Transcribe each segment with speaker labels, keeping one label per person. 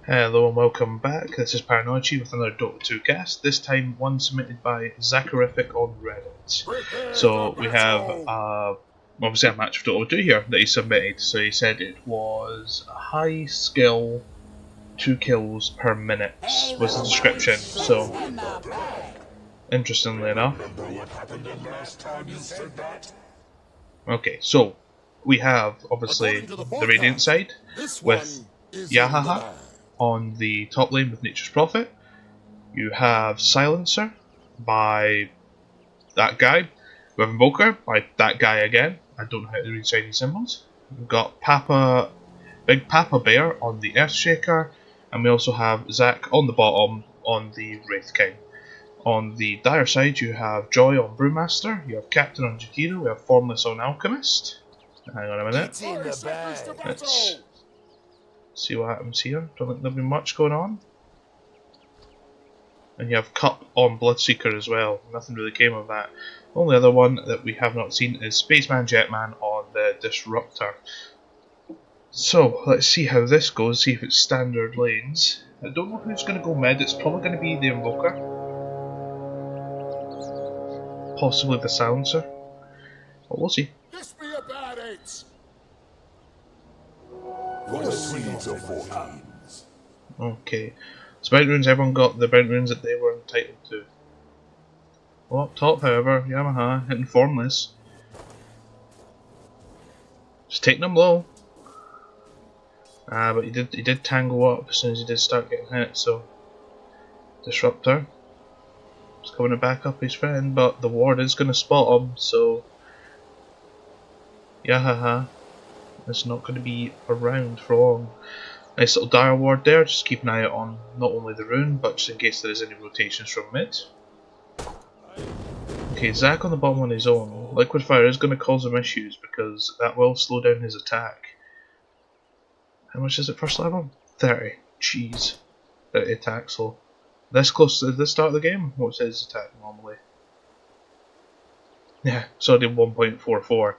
Speaker 1: Hello and welcome back. This is Paranoiachii with another Dota 2 cast. This time one submitted by Zacharifffic on Reddit. So we have obviously a match of Dota 2 here that he submitted. So he said it was a high skill 2 kills per minute was the description. So interestingly enough. Okay, so we have obviously the Radiant side with Yahaha on the top lane with Nature's Prophet. You have Silencer by that guy. We have Invoker by that guy again. I don't know how to read Chinese symbols. We've got Big Papa Bear on the Earthshaker, and we also have Zach on the bottom on the Wraith King. On the Dire side, you have Joy on Brewmaster, you have Captain on Jakiro, we have Formless on Alchemist. Hang on a minute. Let's see what happens here. Don't think there'll be much going on. And you have Cup on Bloodseeker as well. Nothing really came of that. The only other one that we have not seen is Spaceman Jetman on the Disruptor. So let's see how this goes, see if it's standard lanes. I don't know who's going to go mid, it's probably going to be the Invoker. Possibly the Silencer. But we'll see.
Speaker 2: This be a bad eight.
Speaker 1: Okay, so bounty runes, everyone got the bounty runes that they were entitled to. Well, up top, however, Yamaha hitting Formless. Just taking them low. But he did tangle up as soon as he did start getting hit, so Disruptor is coming to back up his friend, but the ward is going to spot him, so Yahaha is not going to be around for long. Nice little dire ward there, just keep an eye out on not only the rune, but just in case there is any rotations from mid. Okay, Zach on the bottom on his own. Liquid Fire is going to cause him issues because that will slow down his attack. How much is it first level? 30. Jeez. 30 attack, so this close to the start of the game? What's his attack normally? Yeah, so I did 1.44.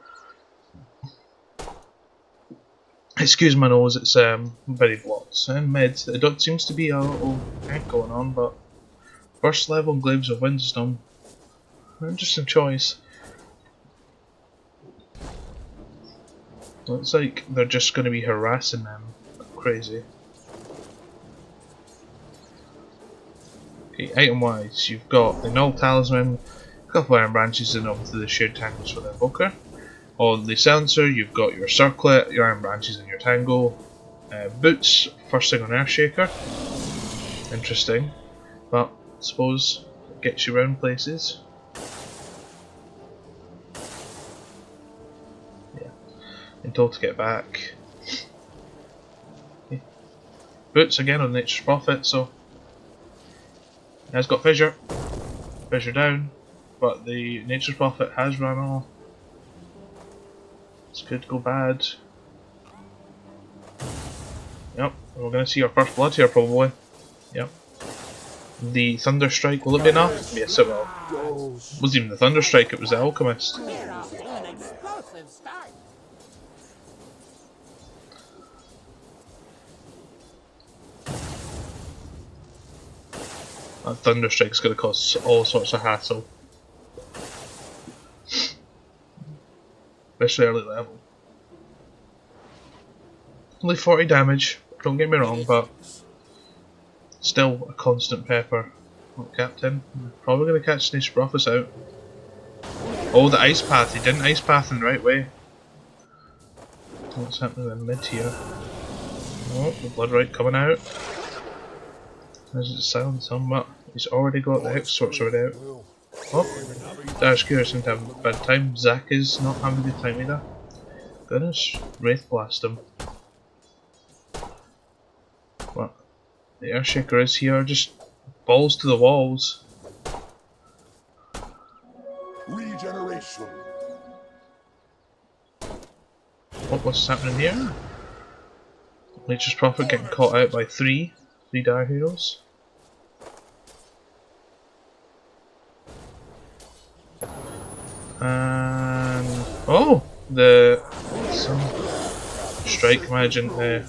Speaker 1: Excuse my nose, it's very blocked. And mid, it seems to be a little egg going on, but first level Glaives of Windstorm. Interesting choice. Looks like they're just going to be harassing them. Crazy. Okay, item wise, you've got the Null Talisman, a couple Iron Branches, and obviously the Shared Tangles for the Invoker. On the Silencer, you've got your Circlet, your Iron Branches, and your Tangle. Boots, first thing on Earthshaker. Interesting, but I suppose it gets you around places. Yeah, and told to get back. Okay. Boots again on Nature's Prophet, so he has got Fissure. Fissure down, but the Nature's Prophet has run off. This could go bad. Yep, we're going to see our first blood here probably. Yep. The Thunder Strike, will it be enough? Yes it will. It wasn't even the Thunder Strike, it was the Alchemist. That Thunder Strike's going to cause all sorts of hassle. Especially early level. Only 40 damage, don't get me wrong, but still a constant pepper. Oh, Captain, probably going to catch Nature's Prophet out. Oh, the Ice Path, he didn't Ice Path in the right way. What's happening in mid here? Oh, the Blood Right coming out. There's the silence on, but he's already got the exucse sorted out. Oh, Dash Cure seems to have a bad time. Zach is not having a good time either. Goodness, Wraith Blast him. What? The Earthshaker is here, just balls to the walls.
Speaker 2: Regeneration.
Speaker 1: What's happening here? Nature's Prophet getting caught out by three Dire Heroes. And oh, the Strike managing to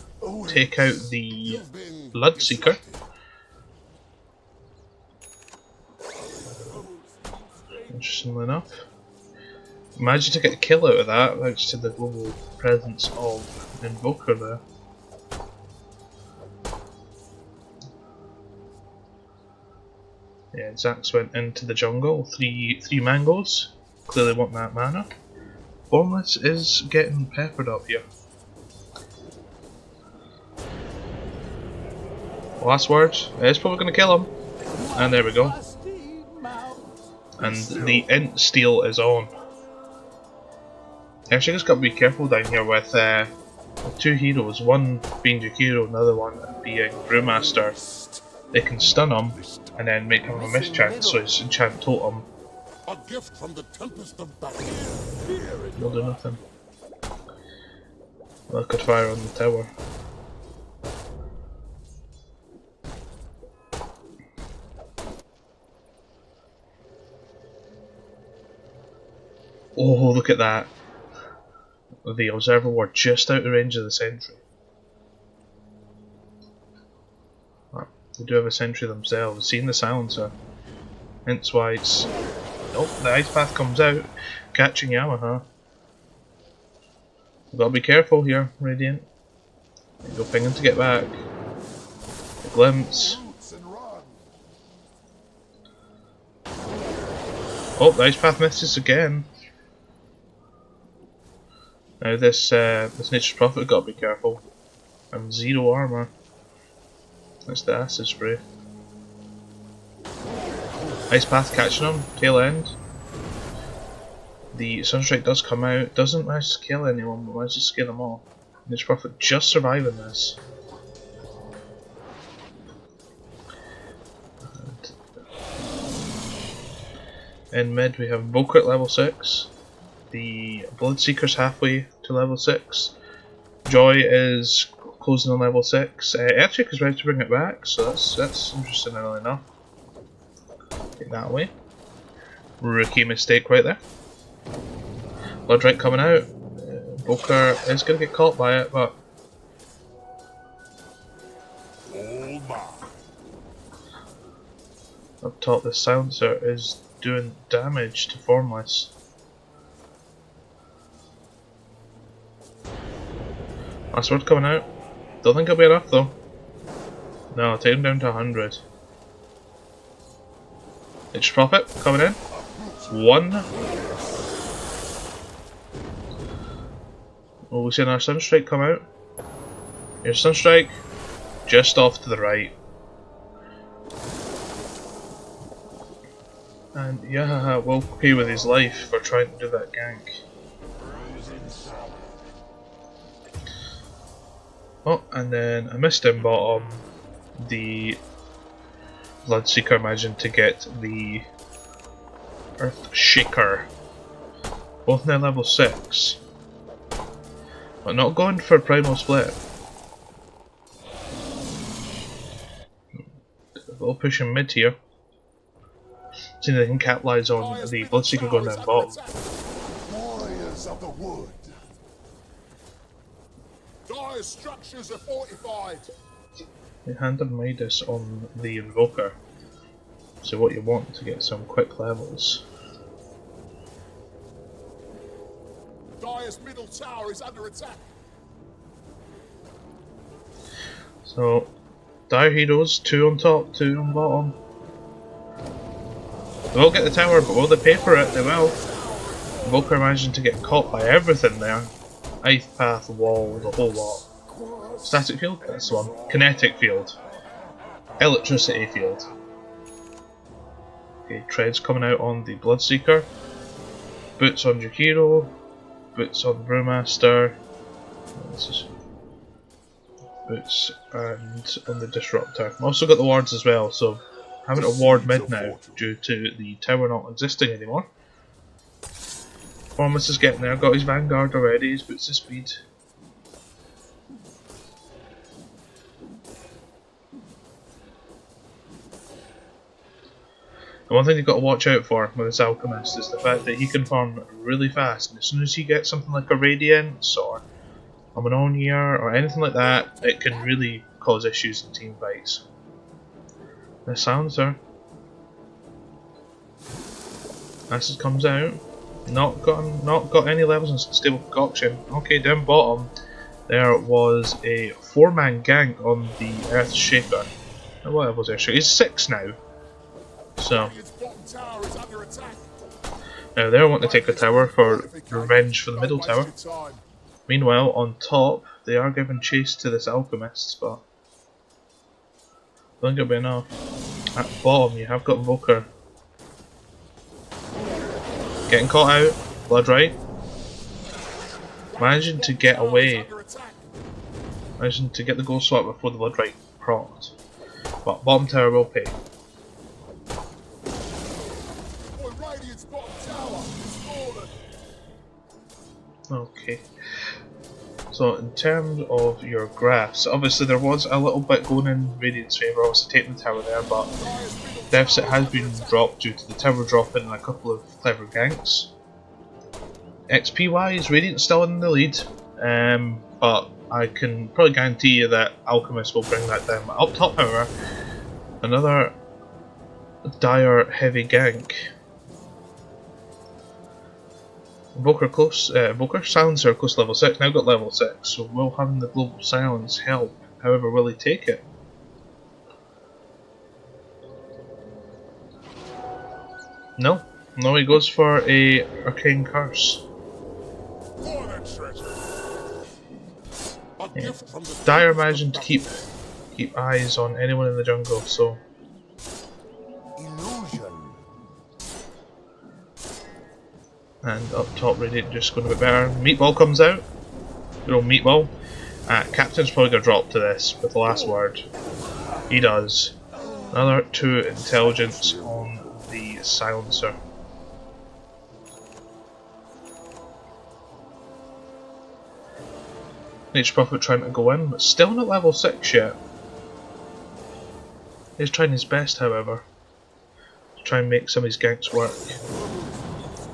Speaker 1: take out the Bloodseeker. Interestingly enough. Managed to get a kill out of that thanks to the global presence of Invoker there. Yeah, Zax went into the jungle, three mangoes. Clearly want that mana. Formless is getting peppered up here. Last word, it's probably going to kill him. And there we go. And the int steal is on. Actually just got to be careful down here with two heroes, one being Jakiro and the other one being Brewmaster. They can stun him and then make him a mischance, so his enchant totem
Speaker 2: A gift from the tempest of battle.
Speaker 1: will do nothing. I could fire on the tower. Oh, look at that. The observer were just out of range of the sentry. They do have a sentry themselves. Seeing the silencer. Hence why it's... Nope, the ice path comes out, catching Yamaha. You've got to be careful here, Radiant. Go pinging to get back. A glimpse. Oh, the ice path misses again. Now this Nature's Prophet got to be careful. And 0 armor. That's the acid spray. Ice path catching him, tail end. The Sunstrike does come out, doesn't manage to kill anyone, but manages to scare them all. Nature's Prophet just surviving this. And in mid we have Invoker at level 6. The Bloodseeker's halfway to level 6. Joy is closing on level 6. Earthshake is ready to bring it back, so that's interesting enough. Take that away. Rookie mistake right there. Bloodrite coming out. Invoker is going to get caught by it, but up top the silencer is doing damage to Formless. Last word coming out. Don't think it'll be enough though. No, I'll take him down to 100. Nature's Prophet coming in. 1. Will we see another Sunstrike come out? Here's Sunstrike. Just off to the right. And yeah, will pay with his life for trying to do that gank. Oh, and then I missed him bottom. The Bloodseeker managing to get the Earthshaker. Both now level 6. But not going for Primal Split. A little push in mid here. See if they can capitalise on the Bloodseeker going down bottom.
Speaker 2: Warriors of the wood. Dire structures are fortified.
Speaker 1: They handed Midas on the Invoker. So what you want to get some quick levels.
Speaker 2: Dire's middle tower is under attack.
Speaker 1: So, Dire Heroes, 2 on top, 2 on bottom. They will get the tower, but will they pay for it? They will. Invoker managing to get caught by everything there. Ice path, wall, the whole lot. Static field? That's the one. Kinetic field. Electricity field. Okay, treads coming out on the Bloodseeker. Boots on Jakiro. Boots on the Brewmaster. This is boots and on the Disruptor. I've also got the wards as well, so having a ward mid now due to the tower not existing anymore. Formless is getting there, got his Vanguard already, his boots of speed. The one thing you've got to watch out for with this Alchemist is the fact that he can farm really fast, and as soon as he gets something like a Radiance or a Manonia or anything like that, it can really cause issues in team fights. The silencer. Acid comes out. Not got any levels in stable concoction. Okay, down bottom there was a 4-man gank on the Earth Shaker. What level was Earth Shaker? He's 6 now. So now they're wanting to take the tower for revenge for the middle tower. Meanwhile, on top, they are giving chase to this alchemist, but I don't think it'll be enough. At bottom, you have got Voker getting caught out. Blood right. Managing to get away. Managing to get the gold swap before the blood right procced. But bottom tower will pay. Okay. So in terms of your graphs, obviously there was a little bit going in Radiant's favour, obviously taking the tower there, but deficit has been dropped due to the tower dropping and a couple of clever ganks. XP wise, Radiant's still in the lead, but I can probably guarantee you that Alchemist will bring that down. Up top, however, another dire heavy gank. Invoker Silencer close to level 6, now got level 6, so will having the global silence help? However, will he take it? No, he goes for a Arcane Curse. Yeah. Dire managing to keep eyes on anyone in the jungle, so and up top Radiant just going a bit better. Meatball comes out. Good old Meatball. Captain's probably going to drop to this with the last word. He does. Another 2 intelligence on the silencer. Nature Prophet trying to go in, but still not level 6 yet. He's trying his best, however, to try and make some of his ganks work.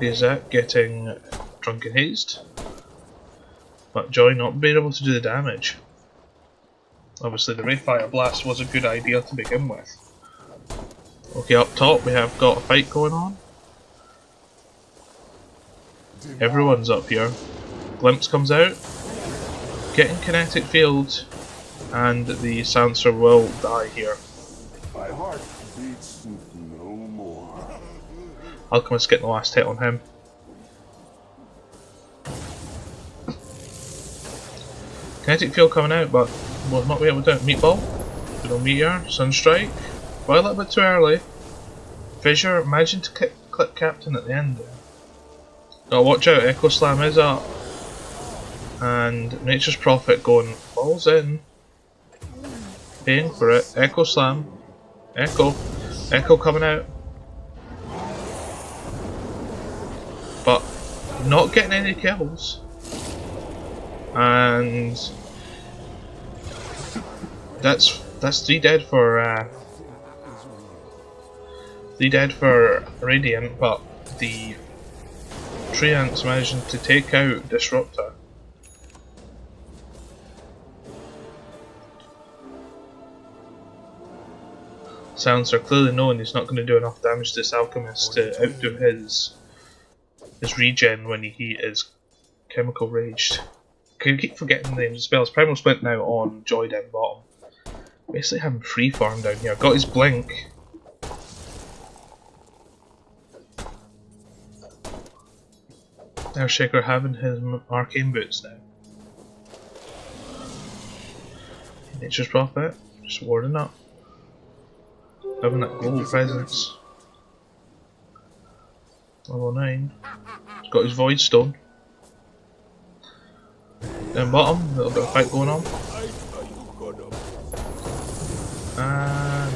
Speaker 1: Here's Zach getting drunken hazed, but Joy not being able to do the damage. Obviously the Rayfire Blast was a good idea to begin with. Okay, up top we have got a fight going on. Everyone's up here. Glimpse comes out, getting kinetic field, and the silencer will die here.
Speaker 2: My heart beats no more.
Speaker 1: Alchemist getting the last hit on him. Kinetic field coming out, but we'll not be able to do it. Meatball, good old Meteor, Sunstrike, but a little bit too early. Fissure managing to clip Captain at the end there. Oh, watch out, Echo Slam is up. And Nature's Prophet going balls in. Paying for it. Echo Slam. Echo coming out. But not getting any kills. And that's 3 dead for 3 dead for Radiant, but the Treants managing to take out Disruptor. Silencer clearly knowing he's not going to do enough damage to this Alchemist to outdo his regen when he is Chemical Raged. Can you keep forgetting the names of spells? Primal Splint now on Joy down bottom. Basically having freeform down here. Got his Blink. Earthshaker having his Arcane Boots now. Nature's Prophet just warding up. Having that global presence. Level 9. He's got his Void Stone. Down bottom, a little bit of fight going on. And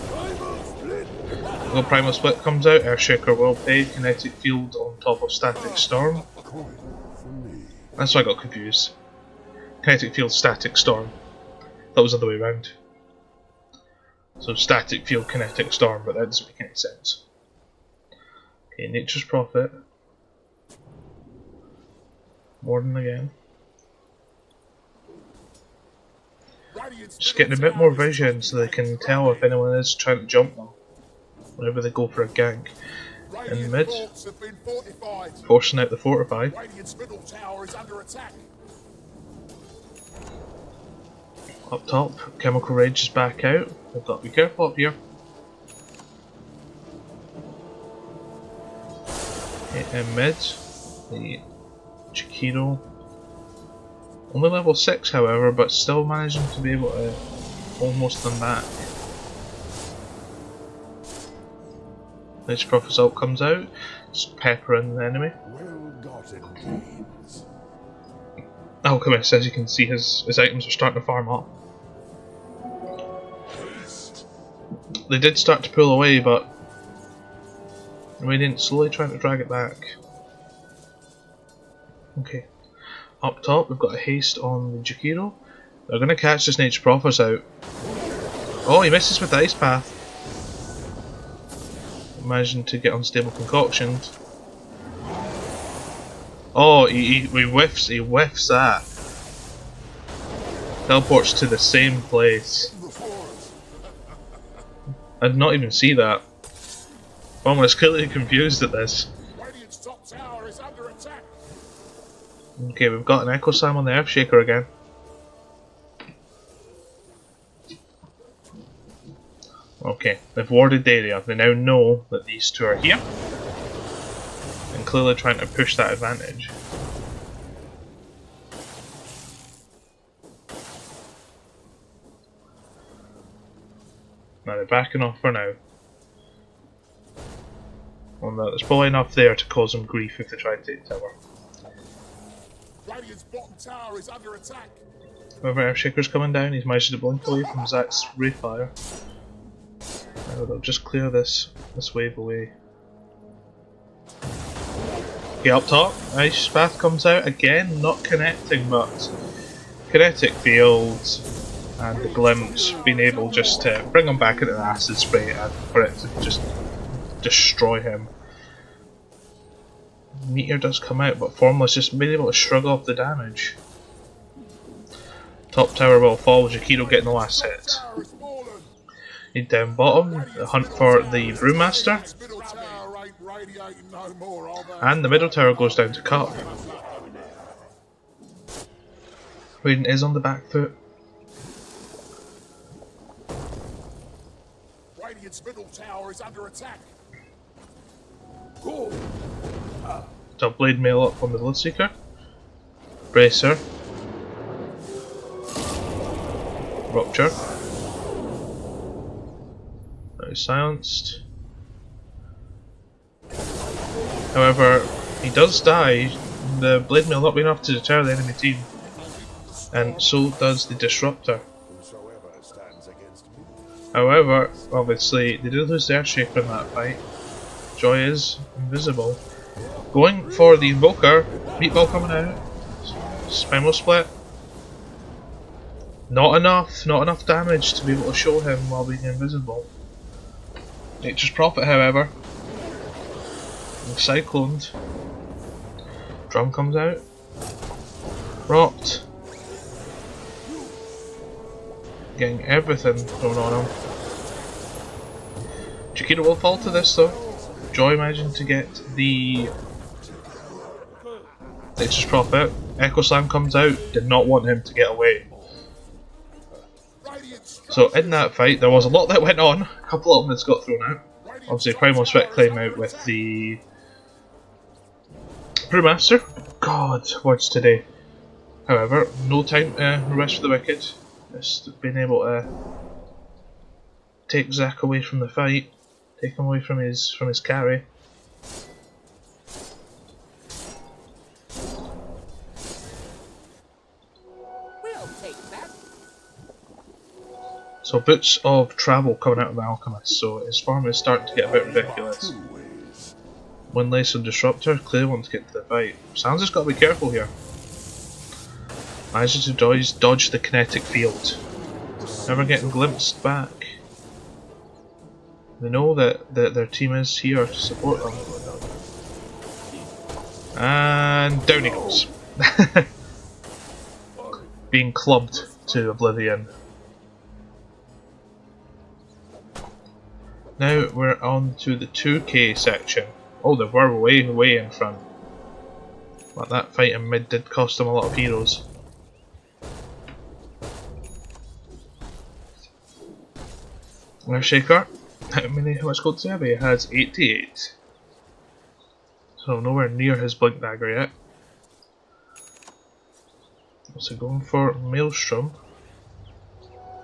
Speaker 1: the Primal Split comes out, Earthshaker will pay, Kinetic Field on top of Static Storm. That's why I got confused. Kinetic Field, Static Storm. That was the other way around. So Static Field, Kinetic Storm, but that doesn't make any sense. Okay, Nature's Prophet. Warden again. Just getting a bit more vision so they can tell if anyone is trying to jump them whenever they go for a gank. In mid, forcing out the fortified. Up top, Chemical Rage is back out. We've got to be careful up here. In mid, the Chiquito. Only level 6 however, but still managing to be able to almost them back. This Prophet's ult comes out, just peppering the enemy. Alchemist, as you can see, his items are starting to farm up. They did start to pull away, but Radiant slowly trying to drag it back. Okay, up top we've got a haste on the Jakiro. They're going to catch this Nature's Prophets out. Oh, he misses with the Ice Path. Managing to get unstable concoctions. Oh, he whiffs that. Teleports to the same place. I did not even see that. I'm almost clearly confused at this. Okay, we've got an Echo Slam on the Earthshaker again. Okay, they've warded the area. They now know that these two are here. And clearly trying to push that advantage. Now they're backing off for now. Well, no, there's probably enough there to cause them grief if they try to take the tower.
Speaker 2: Radiant's bottom tower is under attack.
Speaker 1: However, Earthshaker's coming down. He's managed to blink away from Zach's ray fire. Now they'll just clear this wave away. Okay, up top, Ice Path comes out again, not connecting, but Kinetic Field and the Glimpse being able just to bring him back into the Acid Spray and for it to just destroy him. Meteor does come out, but Formless just being able to shrug off the damage. Top tower will fall, Jakiro getting the last hit. Need down bottom, the hunt for the Brewmaster. And the middle tower goes down to Cup. Raiden is on the back foot.
Speaker 2: Radiant's middle tower is under attack.
Speaker 1: Top blade mail up on the Bloodseeker. Bracer. Rupture. Now he's silenced. However, he does die. The blade mail not being enough to deter the enemy team. And so does the Disruptor. However, obviously, they did lose the Earthshaker in that fight. Joy is invisible. Going for the Invoker. Meatball coming out. Spinal Split. Not enough damage to be able to show him while being invisible. Nature's Prophet, however, cycloned. Drum comes out. Rocked. Getting everything thrown on him. Chiquita will fall to this though. Joy managing to get the Nature's Prophet. Echo Slam comes out. Did not want him to get away. So in that fight there was a lot that went on. A couple of elements got thrown out. Obviously Primal Sweat came out with the Brewmaster. God, words today. However, no time to rest for the wicked. Just being able to take Zach away from the fight, take him away from his carry. So Boots of Travel coming out of the Alchemist, so his farm is starting to get a bit ridiculous. Windlace and Disruptor clearly want to get to the fight. Sans has got to be careful here. Manages to dodge the Kinetic Field. Never getting glimpsed back. They know that their team is here to support them. And down he goes. Being clubbed to oblivion. Now we're on to the 2K section. Oh, they were way in front. But that fight in mid did cost them a lot of heroes. Earthshaker, how much gold does he have? He has 88. So nowhere near his blink dagger yet. So going for Maelstrom.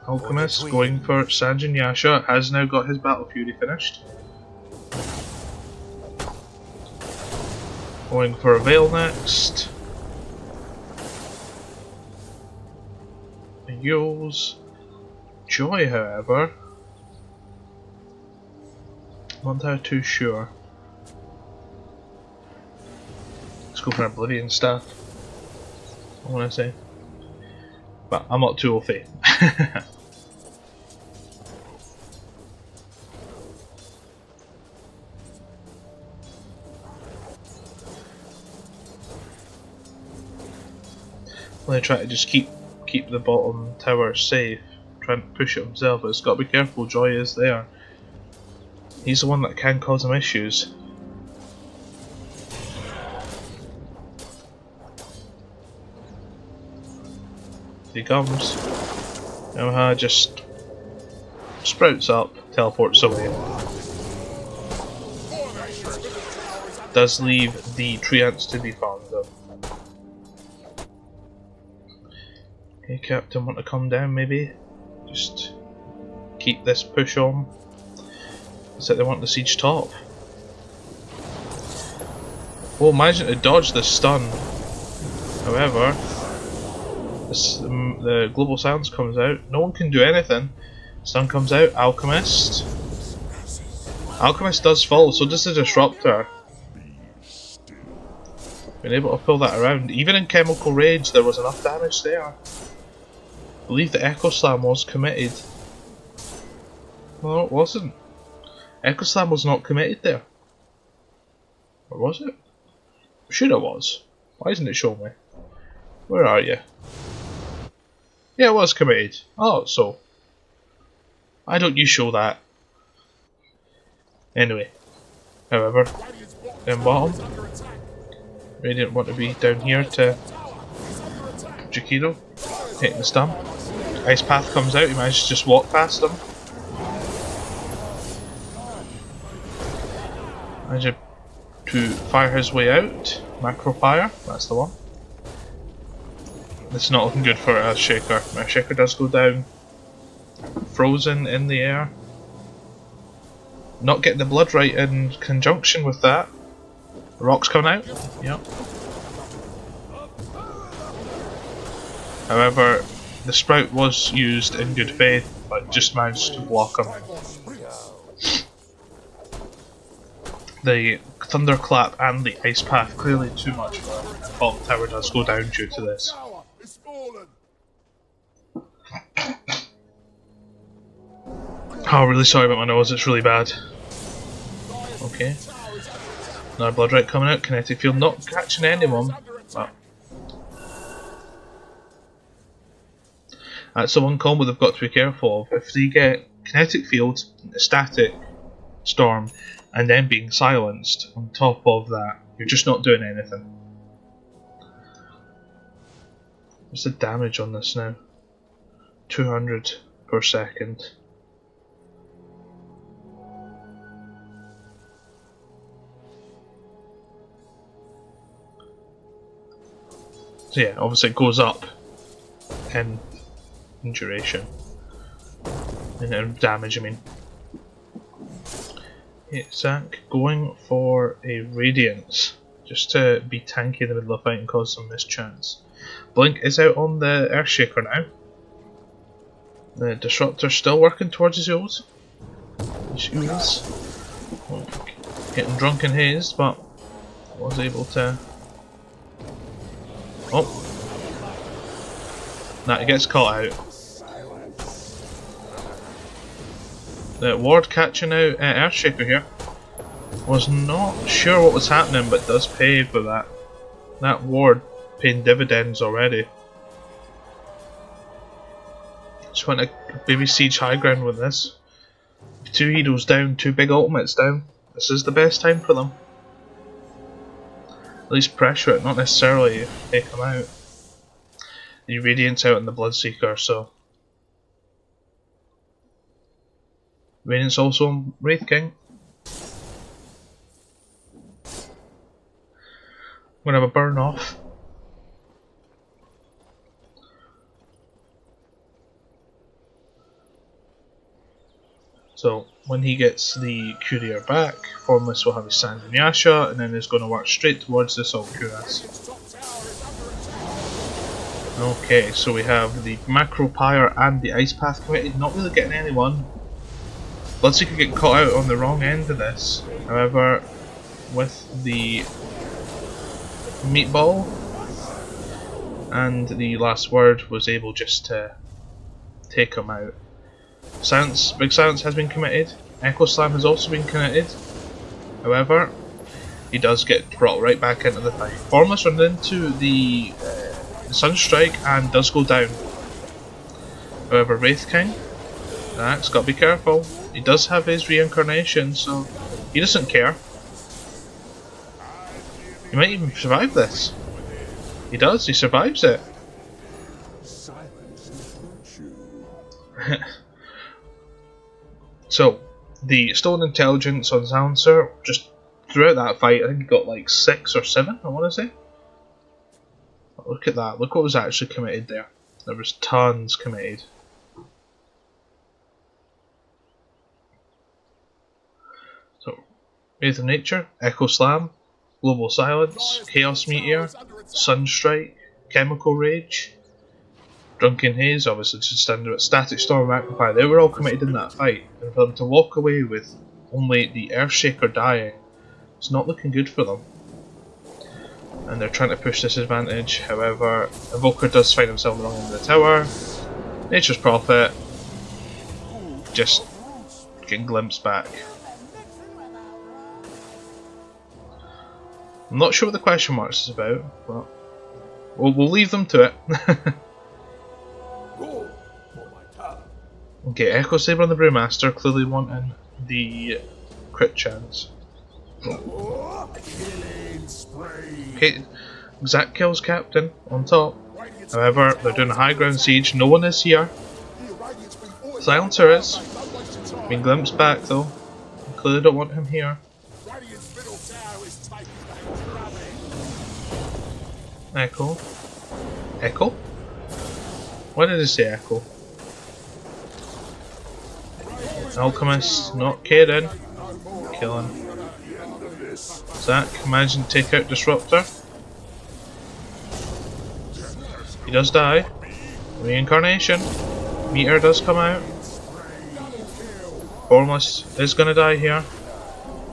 Speaker 1: Alchemist going for Sanjin Yasha, has now got his Battle Fury finished. Going for a Veil next. Yules. Joy, however, not entirely too sure. Let's go for an Oblivion Staff, I want to say. But I'm not too au fait. I'm going to try to just keep the bottom tower safe, trying to push it himself, but it's got to be careful. Joy is there. He's the one that can cause him issues. Here he comes. Yamaha just sprouts up, teleports away. Does leave the treants to be farmed though. Okay, Captain, want to come down maybe? Just keep this push on. Looks like they want the siege top. Oh, imagine to dodge the stun. However, the global silence comes out. No one can do anything. Stun comes out. Alchemist. Alchemist does fall, so does the Disruptor. Been able to pull that around. Even in Chemical Rage, there was enough damage there. I believe the Echo Slam was committed. No, it wasn't. Echo Slam was not committed there. Or was it? I'm sure it was. Why isn't it showing me? Where are you? Yeah, it was committed. Oh, so. Why don't you show that? Anyway. However, down bottom. Radiant want to be down here to Jakiro. Taking the stun. Ice Path comes out, he managed to just walk past them. Managed to fire his way out. Macro Fire, that's the one. It's not looking good for Earthshaker. Earthshaker does go down. Frozen in the air. Not getting the blood right in conjunction with that. The rock's coming out. Yep. However, the Sprout was used in good faith, but just managed to block him. The Thunderclap and the Ice Path clearly too much for the bottom tower does go down due to this. Oh, really sorry about my nose, it's really bad. Okay. Another Blood Right coming out, Kinetic Field not catching anyone, but that's the one combo they've got to be careful of. If they get Kinetic Field, Static Storm, and then being silenced on top of that, you're just not doing anything. What's the damage on this now? 200 per second. So yeah, obviously it goes up in duration. In damage, I mean. Okay, Zach going for a Radiance, just to be tanky in the middle of the fight and cause some mischance. Blink is out on the Earthshaker now. The Disruptor still working towards his Yules. Getting drunk in haze, but was able to. Oh! Nah, it gets caught out. The ward catching out Earthshaker here. Was not sure what was happening, but does pay for that. That ward paying dividends already. Just want to maybe siege high ground with this. 2 heroes down, 2 big ultimates down. This is the best time for them. At least pressure it, not necessarily take them out. The Radiant's out in the Bloodseeker, so... Radiant's also on Wraith King. I'm gonna have a burn off. So when he gets the courier back, Formless will have his Paranoiachii, and then is going to work straight towards the Salt Cuirass. Okay, so we have the Macro Pyre and the Ice Path committed, not really getting anyone. Bloodseeker get caught out on the wrong end of this. However, with the Meatball and the Last Word was able just to take him out. Big Silence has been committed. Echo Slam has also been committed. However, he does get brought right back into the fight. Formless runs into the Sunstrike and does go down. However, Wraith King, Zach's got to be careful. He does have his reincarnation, so he doesn't care. He might even survive this. He does, he survives it. So, the Stolen Intelligence on Silencer, just throughout that fight, I think he got like 6 or 7, I want to say. Look at that, look what was actually committed there. There was tons committed. So, Wraith of Nature, Echo Slam, Global Silence, Chaos Meteor, Sunstrike, Chemical Rage, Drunken Haze, obviously just standard Static Storm and Amplify, they were all committed in that fight, and for them to walk away with only the Earthshaker dying, it's not looking good for them. And they're trying to push this advantage, however, Evoker does find himself along in the tower, Nature's Prophet, just getting glimpsed back. I'm not sure what the question marks is about, but we'll leave them to it. Okay, Echo Saber on the Brewmaster, clearly wanting the crit chance. Okay, Zach kills Captain on top. However, they're doing a high ground siege, no one is here. Silencer is. Being glimpsed back though. Clearly don't want him here. Echo. Echo? Why did I say Echo? Alchemist, not caring. Killing. Zach, imagine take out Disruptor. He does die. Reincarnation. Meteor does come out. Formless is gonna die here.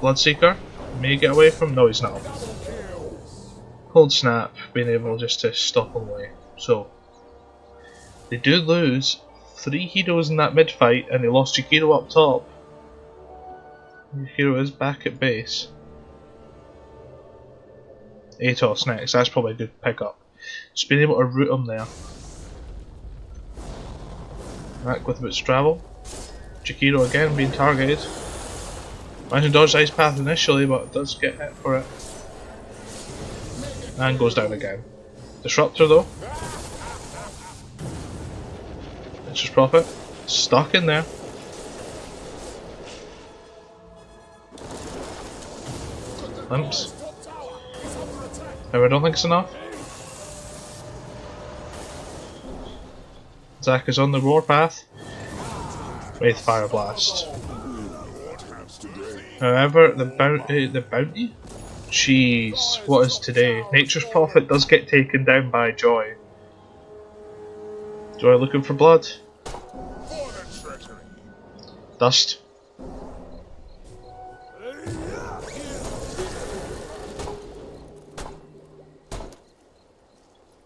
Speaker 1: Bloodseeker may get away from. No, he's not. Cold Snap being able just to stop him away. So they do lose 3 heroes in that mid fight, and they lost Jakiro up top. Jakiro is back at base. Atos next, that's probably a good pickup. Just being able to root him there. Back with a bit of travel. Jakiro again being targeted. Imagine dodged Ice Path initially, but does get hit for it. And goes down again. Disruptor though. Nature's Prophet. Stuck in there. Limps. However, I don't think it's enough. Zach is on the warpath. Wraith Fire Blast. However, the bounty? Jeez, what is today? Nature's Prophet does get taken down by Joy. Joy looking for blood. Dust.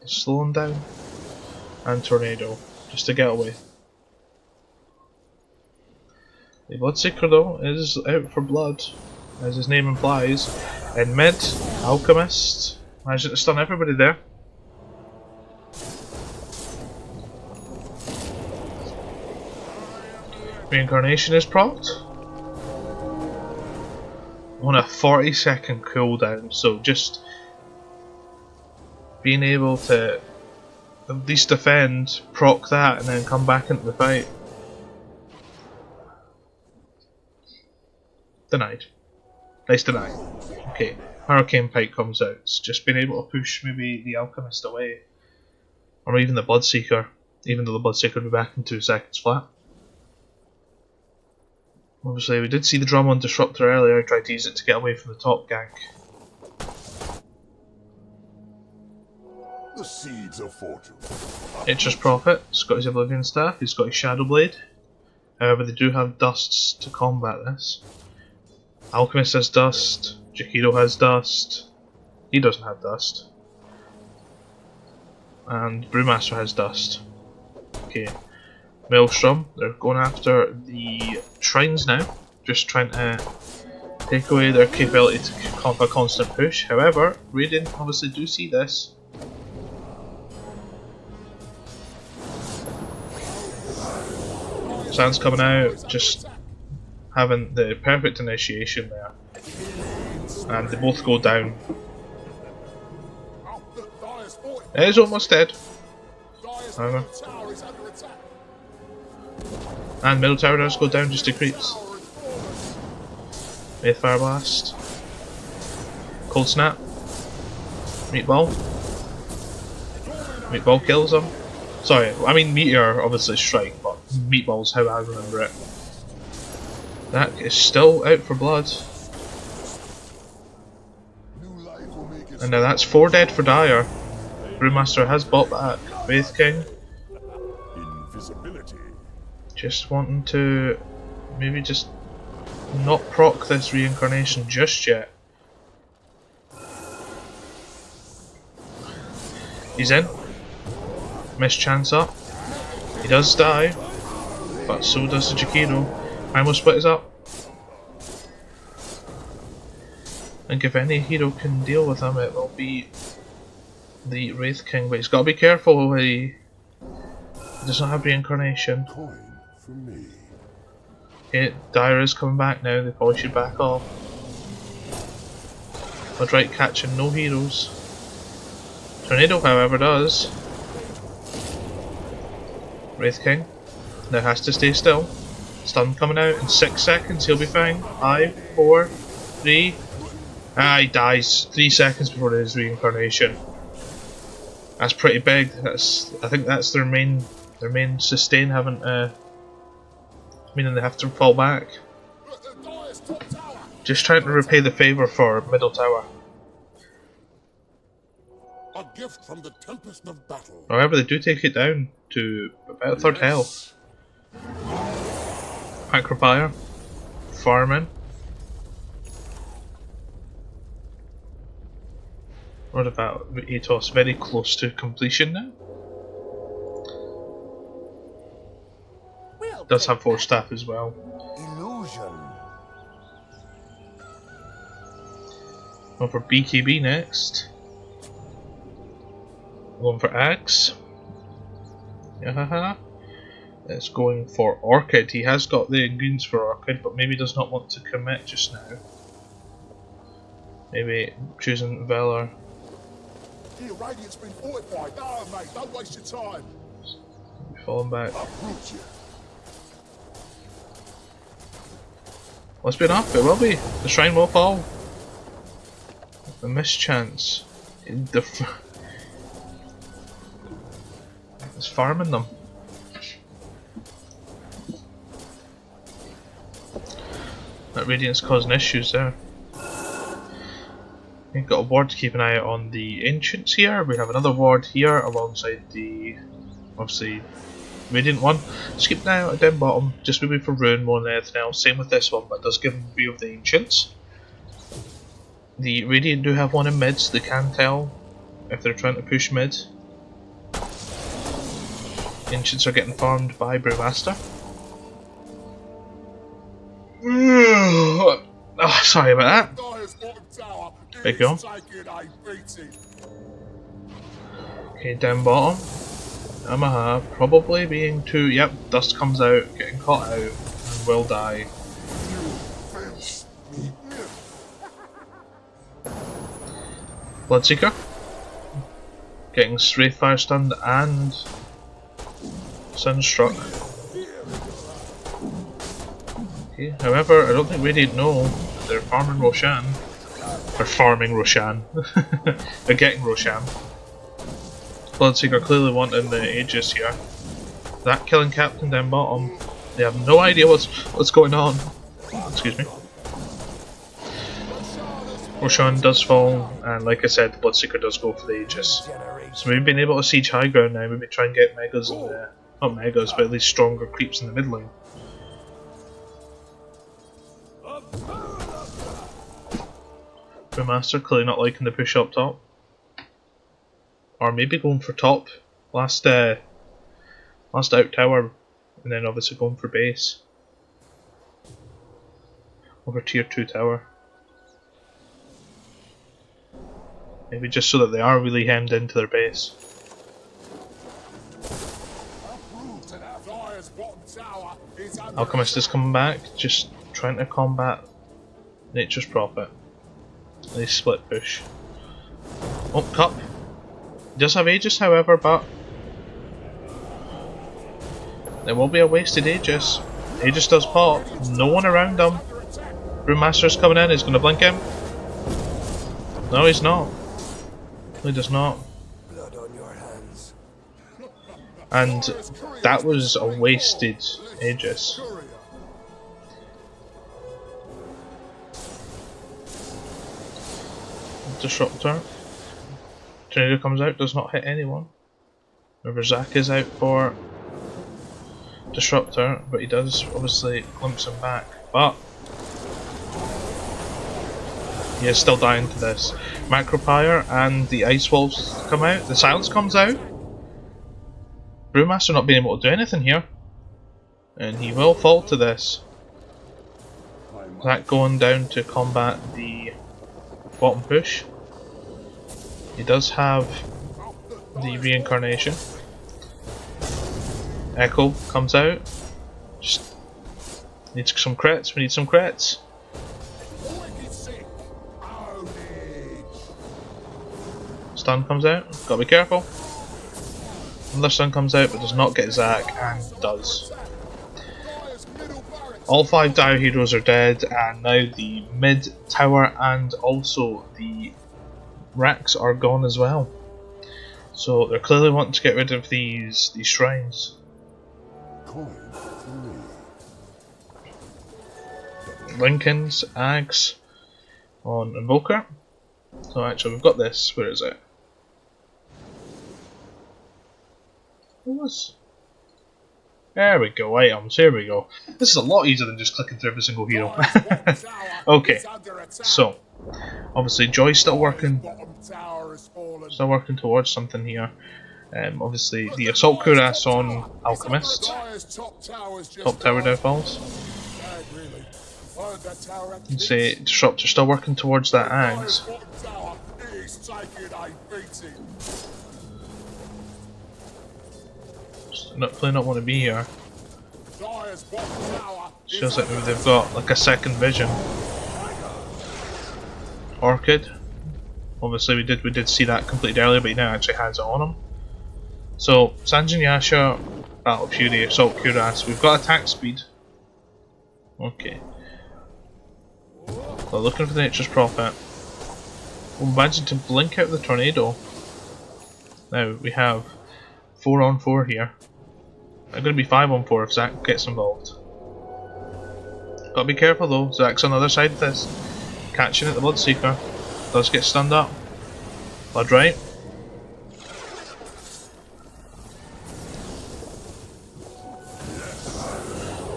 Speaker 1: Slow him down. And Tornado, just to get away. The Bloodseeker though is out for blood, as his name implies. In mid, Alchemist managed to stun everybody there. Reincarnation is procced. on a 40-second cooldown, so just being able to at least defend, proc that, and then come back into the fight. Denied. Nice deny. Okay, Hurricane Pike comes out. It's just being able to push maybe the Alchemist away. Or even the Bloodseeker, even though the Bloodseeker will be back in 2 seconds flat. Obviously, we did see the drum on Disruptor earlier. I tried to use it to get away from the top gank.
Speaker 2: The seeds of fortune.
Speaker 1: Nature's Prophet, he's got his Oblivion Staff, he's got his Shadow Blade. However, they do have dusts to combat this. Alchemist has dust, Jakiro has dust, he doesn't have dust. And Brewmaster has dust. Okay. Maelstrom, they're going after the shrines now, just trying to take away their capability to have a constant push. However, Radiant obviously do see this. Sand's coming out, just having the perfect initiation there. And they both go down. It is almost dead. However. And middle tower does go down just to creeps. Wraith Fire Blast. Cold Snap. Meatball. Meatball kills him. Sorry, I mean Meteor obviously Strike, but Meatball's how I remember it. That is still out for blood. And now that's 4 dead for Dire. Brewmaster has bought back. Wraith King. Just wanting to maybe just not proc this reincarnation just yet. He's in. Mischance up. He does die, but so does the Jakiro. Primal Split is up. And if any hero can deal with him, it will be the Wraith King, but he's got to be careful. He does not have reincarnation. Okay, Dire is coming back now, they probably should back off. Bloodright catching no heroes. Tornado, however, does. Wraith King now has to stay still. Stun coming out in 6 seconds, he'll be fine. 5, 4, 3. He dies 3 seconds before his reincarnation. That's pretty big. I think that's their main sustain, meaning they have to fall back. Just trying to repay the favour for middle tower.
Speaker 2: A gift from the tempest of battle.
Speaker 1: However, they do take it down to about 1/3 health. Acropire, farming. What about Atos? Very close to completion now. Does have 4 staff as well.
Speaker 2: Illusion.
Speaker 1: One for BKB next. One for Axe. Yahaha. It's going for Orchid. He has got the ingredients for Orchid, but maybe does not want to commit just now. Maybe choosing Valor.
Speaker 2: Your radiant's been fortified. No, mate, don't waste your time.
Speaker 1: Falling back.
Speaker 2: Uproot you.
Speaker 1: What's been up? It will be. The shrine will fall. The mischance. It's farming them. That Radiant's causing issues there. We've got a ward to keep an eye on the Ancients here. We have another ward here alongside the, obviously, Radiant one. Just keep an eye out down bottom, just maybe for Ruin more than anything else. Same with this one, but it does give them a view of the Ancients. The Radiant do have one in mid, so they can tell if they're trying to push mid. Ancients are getting farmed by Brewmaster. Oh, sorry about that. Big go. Okay, down bottom. Yamaha probably being too. Yep, dust comes out, getting caught out, and will die. Bloodseeker. Getting Wraithfire stunned and Sunstruck. Okay, however, I don't think Radiant know that they're farming Roshan. They're farming Roshan. They're getting Roshan. Bloodseeker clearly wanting the Aegis here. That killing Captain down bottom. They have no idea what's going on. Excuse me. Roshan does fall, and like I said, the Bloodseeker does go for the Aegis. So we've been able to siege high ground now, maybe try and get Megas in the... not Megas, but at least stronger creeps in the mid lane. Brewmaster clearly not liking the push up top. Or maybe going for top. Last out tower, and then obviously going for base. Over tier 2 tower. Maybe just so that they are really hemmed into their base. Alchemist is coming back, just trying to combat Nature's Prophet. They split push. Oh, Cup. He does have Aegis, however, but there will be a wasted Aegis. Aegis does pop. No one around him. Brewmaster's coming in. He's going to blink him. No, he's not. He does not.
Speaker 2: Blood on your hands.
Speaker 1: And that was a wasted Aegis. Disruptor. Tornado comes out, does not hit anyone. Remember, Zach is out for Disruptor, but he does obviously glimpse him back. But he is still dying to this. Macropyre and the Ice Wolves come out. The Silence comes out. Brewmaster not being able to do anything here. And he will fall to this. Zach going down to combat the bottom push. He does have the reincarnation. Echo comes out. Just needs some crits. We need some crits. Stun comes out. Gotta be careful. Another stun comes out, but does not get Zach, and does. All 5 Dire Heroes are dead, and now the mid tower and also the racks are gone as well. So they're clearly wanting to get rid of these shrines. Lincoln's Ags on Invoker. So actually we've got this. Where is it? What was? There we go, items, here we go. This is a lot easier than just clicking through every single hero. Okay, so obviously Joy's still working towards something here. Obviously the Assault Cuirass on Alchemist. Top tower now falls. You can see Disruptor still working towards that Ags. Clearly not want to be here. Shows like maybe they've got like a second vision. Orchid. Obviously we did see that completed earlier, but he now actually has it on him. So Sanjin Yasha, Battle Fury, Assault Cuirass. We've got attack speed. Okay. We're looking for the Nature's Prophet. We'll imagine to blink out the tornado. Now we have 4 on 4 here. I'm going to be 5 on 4 if Zach gets involved. Gotta be careful though, Zach's on the other side of this. Catching at the Bloodseeker. Does get stunned up. Blood right.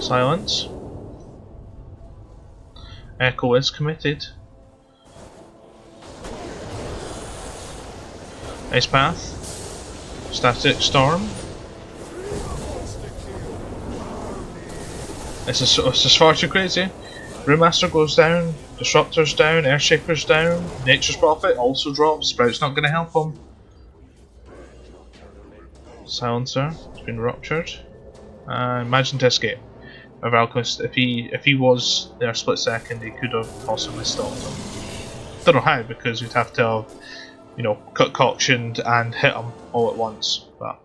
Speaker 1: Silence. Echo is committed. Ice Path. Static Storm. This is far too crazy. Brewmaster goes down, Disruptor's down, Earthshaker's down, Nature's Prophet also drops, Sprout's not going to help him. Silencer has been ruptured. Imagine to escape. Of Alchemist, if he was there a split second, he could have possibly stopped him. Don't know how, because we'd have to have you know, concoctioned and hit them all at once. But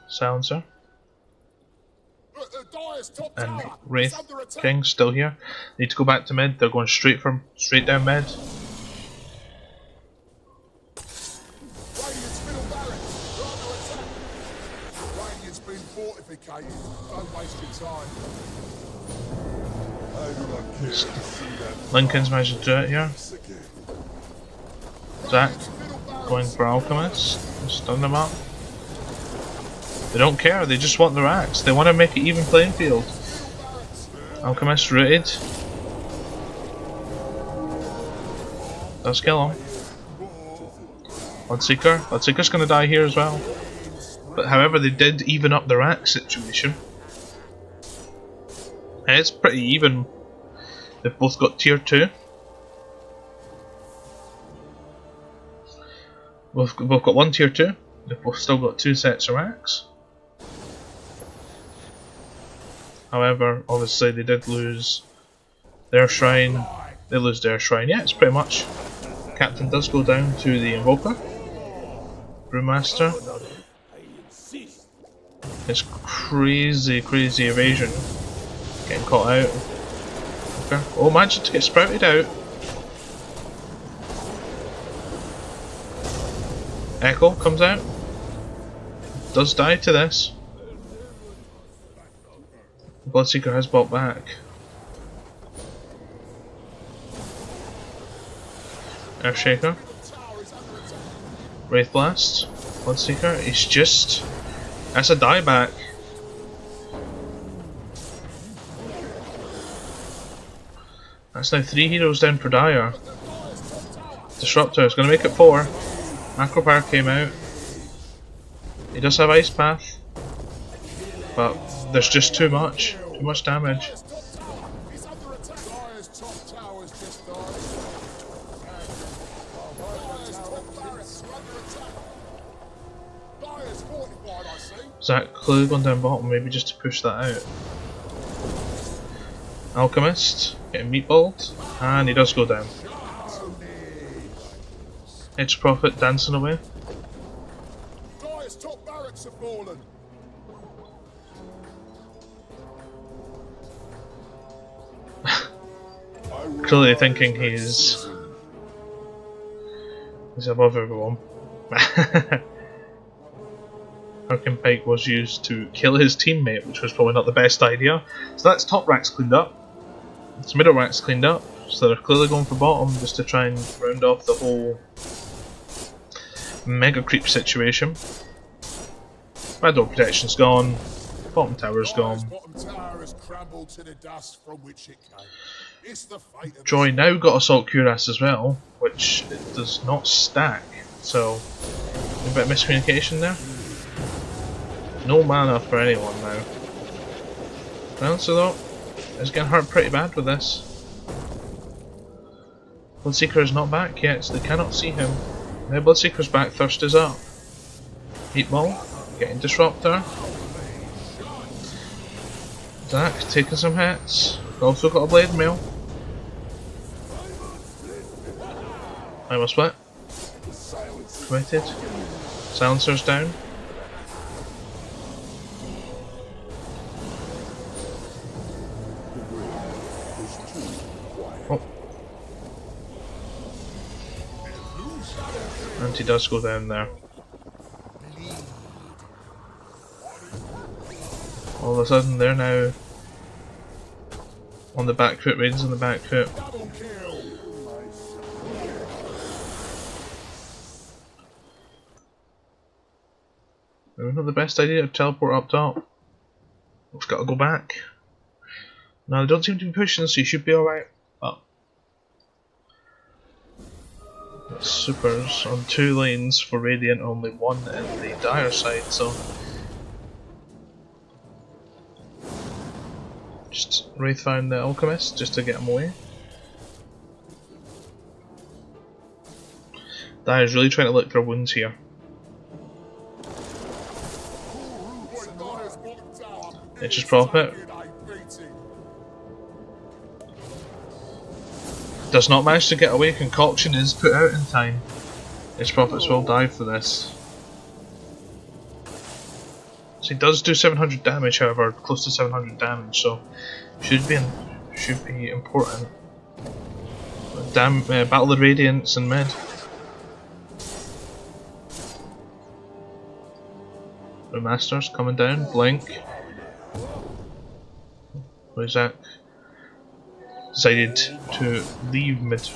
Speaker 1: silencer and Wraith King still here. Need to go back to mid. They're going straight down mid. Lincoln's managed to do it here. Zach going for Alchemist. Stun them up. They don't care, they just want their axe. They want to make it even playing field. Alchemist rooted. Does kill him. Bloodseeker. Bloodseeker's going to die here as well. But however, they did even up their axe situation. And it's pretty even. They've both got tier 2. We've both got one tier 2. They've both still got 2 sets of axe. However, obviously they did lose their shrine. They lose their shrine. Yeah, it's pretty much. Captain does go down to the Invoker. Brewmaster. It's crazy, crazy evasion. Getting caught out. Okay. Oh, managed to get sprouted out. Echo comes out. Does die to this. Bloodseeker has bought back. Earthshaker. Wraith Blast. Bloodseeker. He's just... That's a dieback. That's now 3 heroes down per dire. Disruptor is going to make it 4. Macrobar came out. He does have Ice Path. But there's just too much damage. Zach clearly going down bottom, maybe just to push that out. Alchemist getting meatballed, and he does go down. Edge Prophet dancing away. Clearly thinking he's above everyone. Hurricane Pike was used to kill his teammate, which was probably not the best idea. So that's top racks cleaned up. It's middle racks cleaned up. So they're clearly going for bottom just to try and round off the whole mega creep situation. Red door protection's gone. Bottom tower's gone. Joy now got Assault Cuirass as well, which it does not stack. So a bit of miscommunication there. No mana for anyone now. Lancer though is getting hurt pretty bad with this. Bloodseeker is not back yet, so they cannot see him. Now Bloodseeker's back, Thirst is up. Meatball, getting Disruptor. Zach taking some hits. Also got a Blade Mail. I'm a split. Committed. Silencer's down. Oh. And he does go down there. All of a sudden they're now on the back foot, Raiden's on the back foot. Maybe not the best idea to teleport up top. We've got to go back. Now they don't seem to be pushing, so you should be alright. But supers on 2 lanes for Radiant, only 1 in the dire side, so just Wraith found the Alchemist just to get him away. Dire's really trying to lick their wounds here. Nature's Prophet. Does not manage to get away. Concoction is put out in time. His prophets will die for this. So he does do 700 damage, however, close to 700 damage, so should be important. Battle of Radiance in mid. Remasters coming down. Blink. Where's Zach? Decided to leave mid.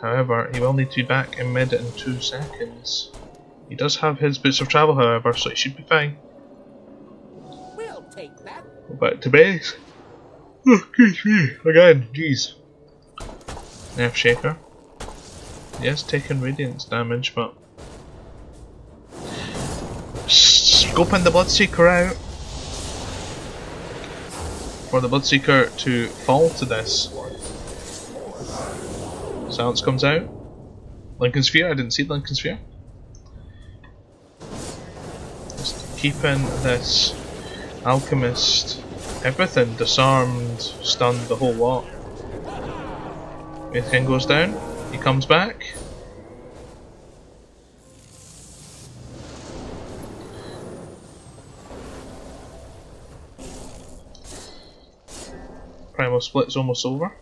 Speaker 1: However, he will need to be back in mid in 2 seconds. He does have his boots of travel, however, so he should be fine.
Speaker 3: We'll take that.
Speaker 1: Go back to base. Oh, excuse me. Again, jeez. Nerf Shaker. Yes, taking Radiance damage, but scoping the Bloodseeker out for the Bloodseeker to fall to this. Silence comes out. Lincoln Sphere, I didn't see Lincoln Sphere. Just keeping this Alchemist, everything disarmed, stunned, the whole lot. Wraith King goes down, he comes back. Primal Split's almost over.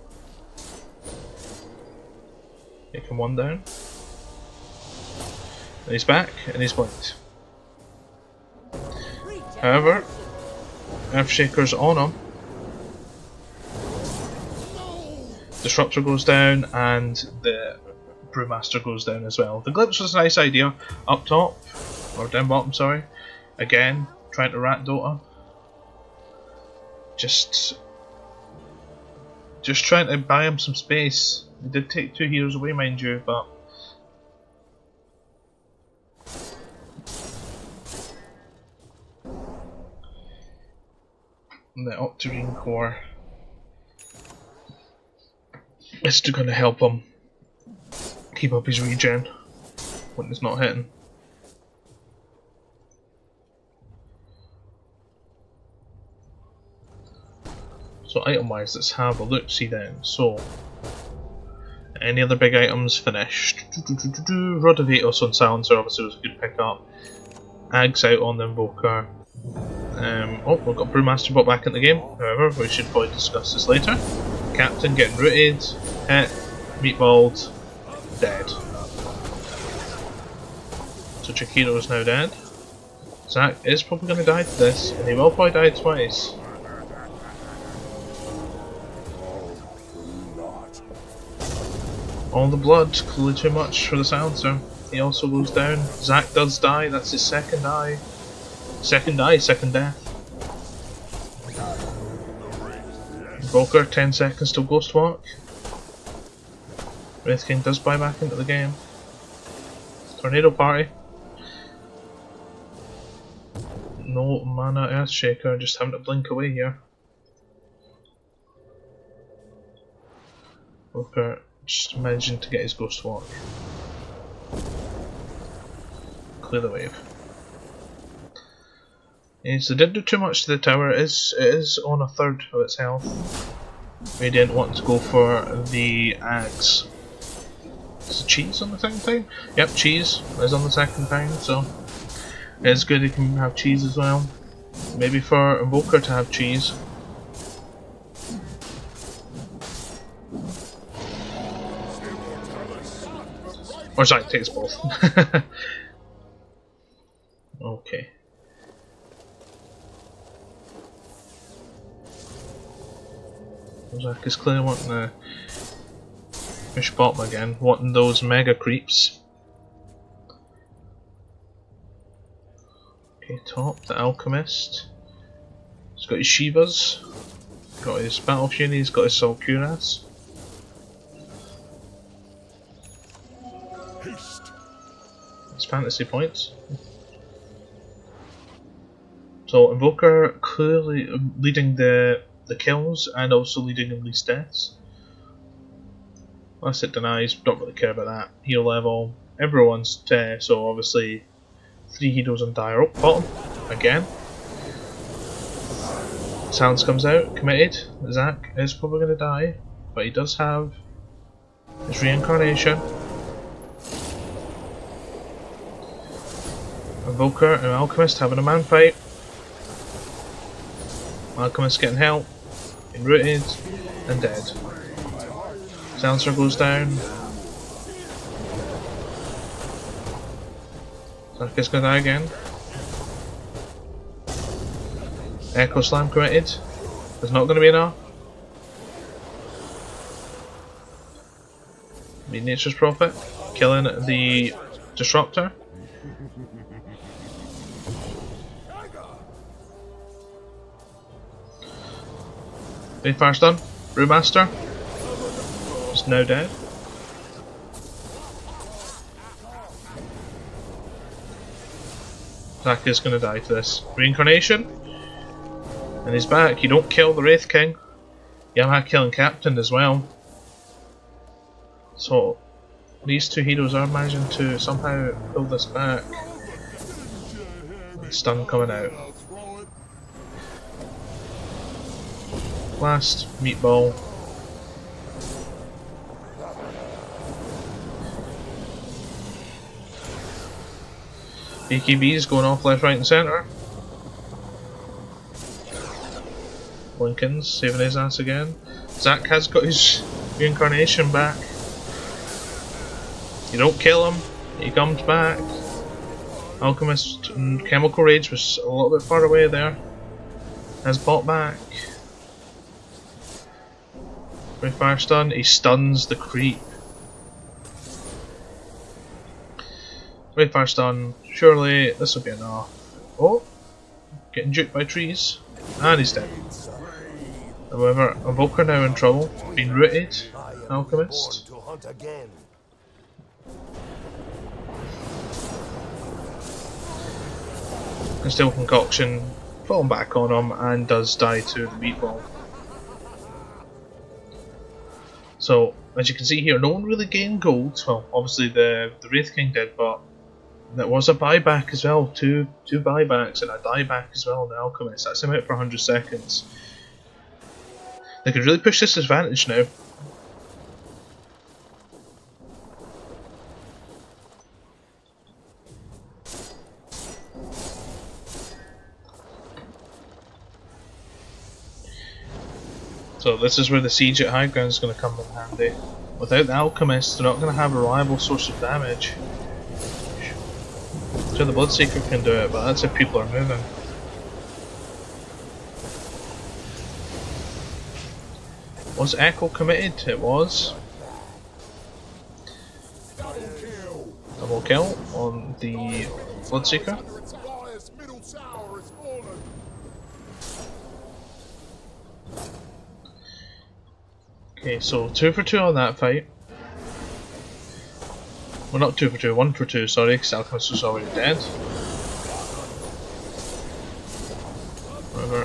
Speaker 1: Taking 1 down. And he's back, and he's blinked. However, Earthshaker's on him. Disruptor goes down, and the Brewmaster goes down as well. The Glimpse was a nice idea. Up top, or down bottom, sorry. Again, trying to rat Dota. Just trying to buy him some space. He did take 2 heroes away, mind you, but the Octarine Core is still going to help him keep up his regen when it's not hitting. So item wise, let's have a look see then. So any other big items finished? Rod of Atos on Silencer obviously was a good pickup. Ags out on the Invoker. Oh, we've got Brewmaster brought back in the game, however, we should probably discuss this later. Captain getting rooted, hit, meatballed, dead. So Chikiro is now dead. Zach is probably going to die to this, and he will probably die twice. All the blood, clearly too much for the Silencer. He also goes down. Zach does die, that's his second eye. Second death. Invoker, 10 seconds till Ghost Walk. Wraith King does buy back into the game. Tornado Party. No mana Earthshaker, just having to blink away here. Invoker just managing to get his Ghost Walk. Clear the wave. Yes, they didn't do too much to the tower. It is on a third of its health. Radiant wanting to go for the axe. Is it cheese on the second time? Yep, cheese is on the second time, so it's good he can have cheese as well. Maybe for Invoker to have cheese. Or sorry, it takes both. Okay. Zach is clearly wanting to fish bottom again, wanting those mega creeps. Okay, top, the Alchemist. He's got his Shivas, got his Battle Fury, he's got his Solcuras. It's fantasy points. So Invoker clearly leading the kills and also leading in least deaths. Unless it denies, don't really care about that. Heal level, everyone's so obviously 3 heroes on dire. Oh, bottom again. Silence comes out, committed. Zach is probably going to die, but he does have His reincarnation. Invoker and Alchemist having a man fight. Alchemist getting help, being rooted, and dead. Silencer goes down. Zark's gonna die again. Echo Slam committed. There's not gonna be enough. Be Nature's Prophet, killing the Disruptor. Fire's done. Brewmaster is now dead. Zach is going to die to this. Reincarnation. And he's back. You don't kill the Wraith King. Yamaha killing Captain as well. So these two heroes are managing to somehow pull this back. Stun coming out. Last meatball. AKB's going off left, right and centre. Lincoln's saving his ass again. Zach has got his reincarnation back. You don't kill him, he comes back. Alchemist and Chemical Rage was a little bit far away there. Has bought back. With Fire Stun, he stuns the creep. With Fire Stun, surely this will be enough. Oh, getting juked by trees. And he's dead. However, Invoker now in trouble. Being rooted. Alchemist. And still Concoction falling back on him and does die to the meatball. So, as you can see here, no one really gained gold. Well, obviously the Wraith King did, but there was a buyback as well. Two buybacks and a dieback as well on the Alchemist. That's him out for 100 seconds. They could really push this advantage now. So this is where the siege at high ground is going to come in handy. Without the Alchemist, they're not going to have a reliable source of damage. Sure, the Bloodseeker can do it, but that's if people are moving. Was Echo committed? It was. Double kill on the Bloodseeker. Okay, so 2 for 2 on that fight. Well, not 2 for 2, 1 for 2, sorry, because Alchemist was already dead. Whatever,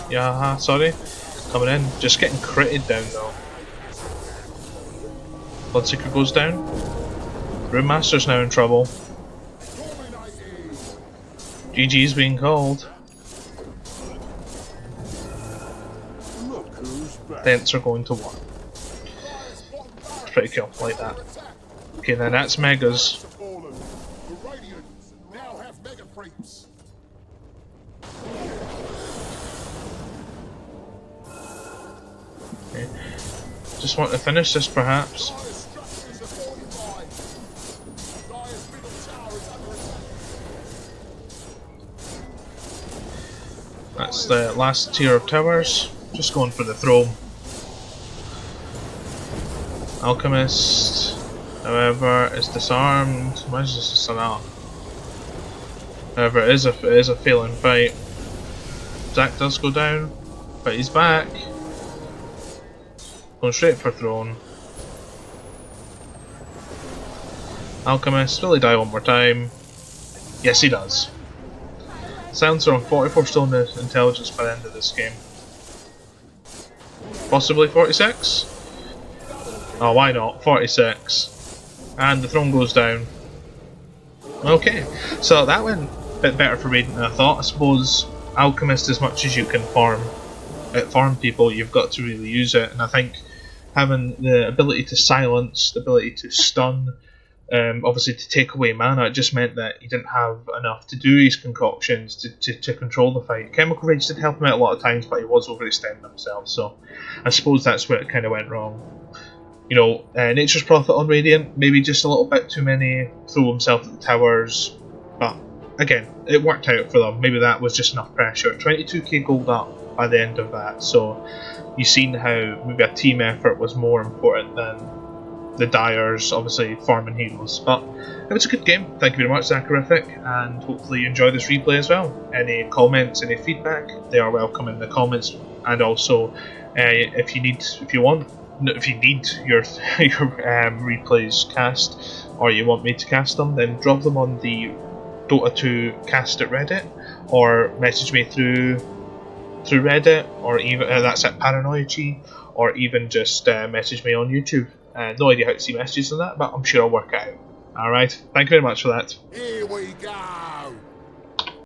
Speaker 1: Yamaha, sorry. Coming in, just getting critted down though. Bloodseeker goes down. Brewmaster's now in trouble. GG's being called. Dents are going to 1. It's pretty cool, like that. Okay, then that's Megas. Okay. Just want to finish this perhaps. That's the last tier of towers. Just going for the throne. Alchemist, however, is disarmed. Why is this not? However, it is a failing fight. Zach does go down, but he's back. Going straight for throne. Alchemist, will he die one more time? Yes, he does. Silencer on 44 stone intelligence by the end of this game. Possibly 46? Oh, why not? 46. And the throne goes down. Okay, so that went a bit better for me than I thought. I suppose Alchemist, as much as you can farm people, you've got to really use it. And I think having the ability to silence, the ability to stun, obviously to take away mana, it just meant that he didn't have enough to do his concoctions to control the fight. Chemical Rage did help him out a lot of times, but he was overextending himself, so I suppose that's where it kind of went wrong. You know, Nature's Prophet on Radiant, maybe just a little bit too many, throw himself at the towers, but again, it worked out for them. Maybe that was just enough pressure. 22k gold up by the end of that, so you've seen how maybe a team effort was more important than the Dyers, obviously farming heroes. But it was a good game. Thank you very much, Zacharifffic, and hopefully you enjoy this replay as well. Any comments, any feedback, they are welcome in the comments, and also if you need your replays cast, or you want me to cast them, then drop them on the Dota 2 cast at Reddit, or message me through Reddit, or even that's at Paranoiachii, or even just message me on YouTube. No idea how to see messages on that, but I'm sure I'll work it out. Alright, thank you very much for that.
Speaker 2: Here we go.